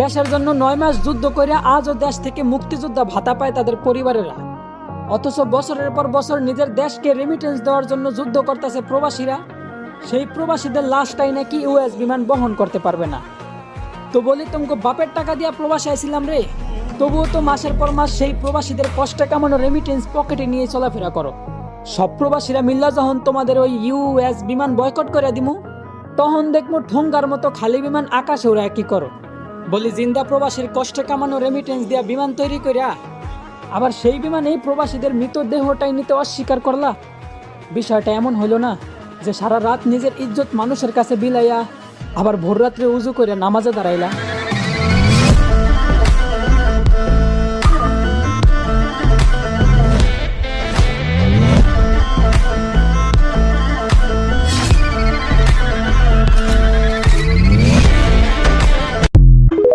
দেশের জন্য 9 মাস যুদ্ধ করে আজও দেশ থেকে মুক্তিযোদ্ধা ভাতা পায় তাদের পরিবারেরা। অথচ বছরের পর বছর নিজের দেশকে রেমিটেন্স দেওয়ার জন্য যুদ্ধ করতেছে প্রবাসীরা। সেই প্রবাসীদের লাশটাই নাকি ইউএস বিমান বহন করতে পারবে না। তো বলি, তোমাকে বাপের টাকা দিয়া প্রবাসী আইছিলাম রে, তবুও তো মাসের পর মাস সেই প্রবাসীদের কষ্টে কামানো রেমিটেন্স পকেটে নিয়ে চলাফেরা করো। সব প্রবাসীরা মিল্লা যখন তোমাদের ওই ইউএস বিমান বয়কট করে দিমু, তখন দেখবো ঠোঙ্গার মতো খালি বিমান আকাশে ওরা কি করো। বলি, জিন্দা প্রবাসীর কষ্টে কামানো রেমিটেন্স দিয়া বিমান তৈরি করিয়া আবার সেই বিমানেই প্রবাসীদের মৃতদেহটাই নিতে অস্বীকার করলা। বিষয়টা এমন হইল না যে সারা রাত নিজের ইজ্জত মানুষের কাছে বিলাইয়া আবার ভোর রাত্রে উজু করে নামাজে দাঁড়াইলা।